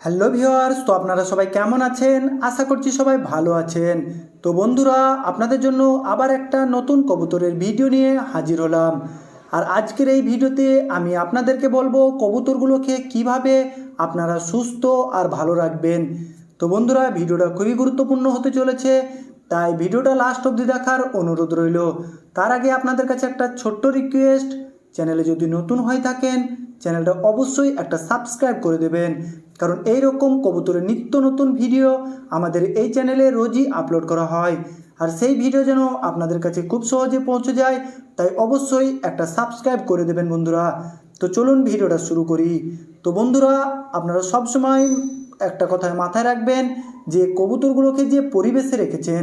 Hello viewers, তো আপনারা সবাই কেমন আছেন? আশা করছি সবাই ভালো আছেন। তো বন্ধুরা, আপনাদের জন্য আবার একটা নতুন কবুতরের ভিডিও নিয়ে হাজির হলাম। আর আজকের এই ভিডিওতে আমি আপনাদেরকে বলবো কবুতরগুলোকে কিভাবে আপনারা সুস্থ আর ভালো রাখবেন। তো বন্ধুরা, ভিডিওটা খুবই গুরুত্বপূর্ণ হতে চলেছে, তাই ভিডিওটা লাস্ট অবধি দেখার অনুরোধ রইল। তার আগে আপনাদের কাছে একটা ছোট্ট রিকোয়েস্ট, চ্যানেলে যদি নতুন হয়ে থাকেন চ্যানেলটা অবশ্যই একটা সাবস্ক্রাইব করে দেবেন, কারণ এই রকম কবুতরের নিত্য নতুন ভিডিও আমাদের এই চ্যানেলে রোজই আপলোড করা হয়। আর সেই ভিডিও যেন আপনাদের কাছে খুব সহজে পৌঁছে যায়, তাই অবশ্যই একটা সাবস্ক্রাইব করে দেবেন বন্ধুরা। তো চলুন ভিডিওটা শুরু করি। তো বন্ধুরা, আপনারা সবসময় একটা কথা মাথায় রাখবেন যে কবুতরগুলোকে যে পরিবেশে রেখেছেন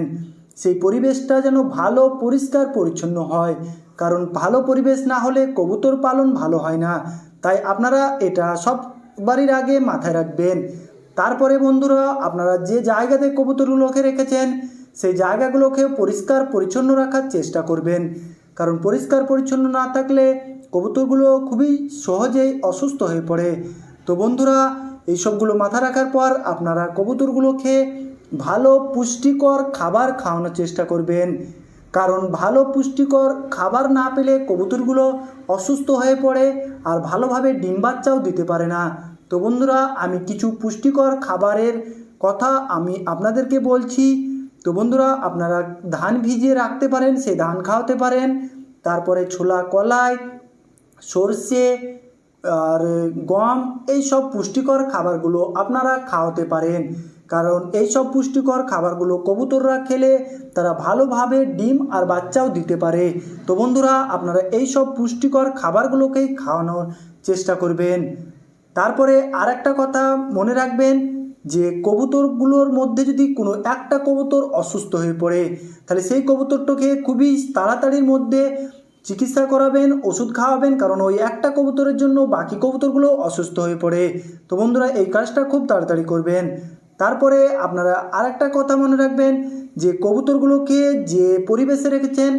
সেই পরিবেশটা যেন ভালো পরিষ্কার পরিচ্ছন্ন হয়, কারণ ভালো পরিবেশ না হলে কবুতর পালন ভালো হয় না। তাই আপনারা এটা সববারই আগে মাথায় রাখবেন। তারপরে বন্ধুরা, আপনারা যে জায়গাতে কবুতরগুলোকে রেখেছেন সেই জায়গাগুলোকে পরিষ্কার পরিচ্ছন্ন রাখার চেষ্টা করবেন, কারণ পরিষ্কার পরিচ্ছন্ন না থাকলে কবুতরগুলো খুবই সহজেই অসুস্থ হয়ে পড়ে। তো বন্ধুরা, এই সবগুলো মাথায় রাখার পর আপনারা কবুতরগুলোকে ভালো পুষ্টিকর খাবার খাওয়ানোর চেষ্টা করবেন, কারণ ভালো পুষ্টিকর খাবার না পেলে কবুতরগুলো অসুস্থ হয়ে পড়ে আর ভালোভাবে ডিম বাচ্চাও দিতে পারে না। তো বন্ধুরা, আমি কিছু পুষ্টিকর খাবারের কথা আমি আপনাদেরকে বলছি। তো বন্ধুরা, আপনারা ধান ভিজিয়ে রাখতে পারেন, সেই ধান খাওয়াতে পারেন। তারপরে ছোলা কলাই, সর্ষে আর গম, এই সব পুষ্টিকর খাবারগুলো আপনারা খাওয়াতে পারেন, কারণ এই সব পুষ্টিকর খাবারগুলো কবুতররা খেলে তারা ভালোভাবে ডিম আর বাচ্চাও দিতে পারে। তো বন্ধুরা, আপনারা এই সব পুষ্টিকর খাবারগুলোকেই খাওয়ানোর চেষ্টা করবেন। তারপরে আর একটা কথা মনে রাখবেন যে কবুতরগুলোর মধ্যে যদি কোনো একটা কবুতর অসুস্থ হয়ে পড়ে, তাহলে সেই কবুতরটাকে খুবই তাড়াতাড়ির মধ্যে চিকিৎসা করাবেন, ওষুধ খাওয়াবেন, কারণ ওই একটা কবুতরের জন্য বাকি কবুতরগুলো অসুস্থ হয়ে পড়ে। তো বন্ধুরা, এই কাজটা খুব তাড়াতাড়ি করবেন। তারপরে আপনারা আর একটা কথা মনে রাখবেন যে কবুতরগুলোকে যে পরিবেশে রেখেছেন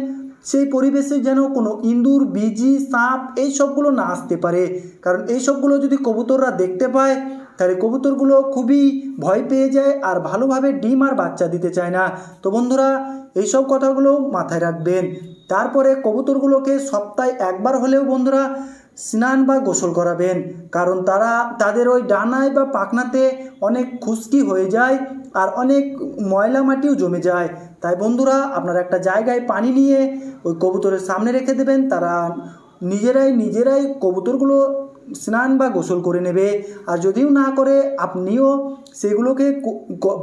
সেই পরিবেশে যেন কোনো ইঁদুর, বিজি, সাপ এই সবগুলো না আসতে পারে, কারণ এই সবগুলো যদি কবুতররা দেখতে পায় তাহলে কবুতরগুলো খুবই ভয় পেয়ে যায় আর ভালোভাবে ডিম আর বাচ্চা দিতে চায় না। তো বন্ধুরা, এই সব কথাগুলো মাথায় রাখবেন। তারপরে কবুতরগুলোকে সপ্তাহে একবার হলেও বন্ধুরা স্নান বা গোসল করাবেন, কারণ তাদের ওই ডানায় বা পাখনাতে অনেক খুশকি হয়ে যায় আর অনেক ময়লা মাটিও জমে যায়। তাই বন্ধুরা, আপনারা একটা জায়গায় পানি নিয়ে ওই কবুতরের সামনে রেখে দেবেন, তারা নিজেরাই কবুতরগুলো স্নান বা গোসল করে নেবে। আর যদিও না করে আপনিও সেগুলোকে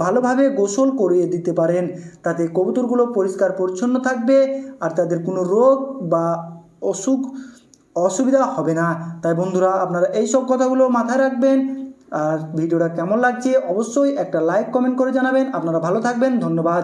ভালোভাবে গোসল করিয়ে দিতে পারেন, তাতে কবুতরগুলো পরিষ্কার পরিচ্ছন্ন থাকবে আর তাদের কোনো রোগ বা অসুবিধা হবে না। তাই বন্ধুরা, আপনারা এই সব কথাগুলো মাথায় রাখবেন। আর ভিডিওটা কেমন লাগছে অবশ্যই একটা লাইক কমেন্ট করে জানাবেন। আপনারা ভালো থাকবেন, ধন্যবাদ।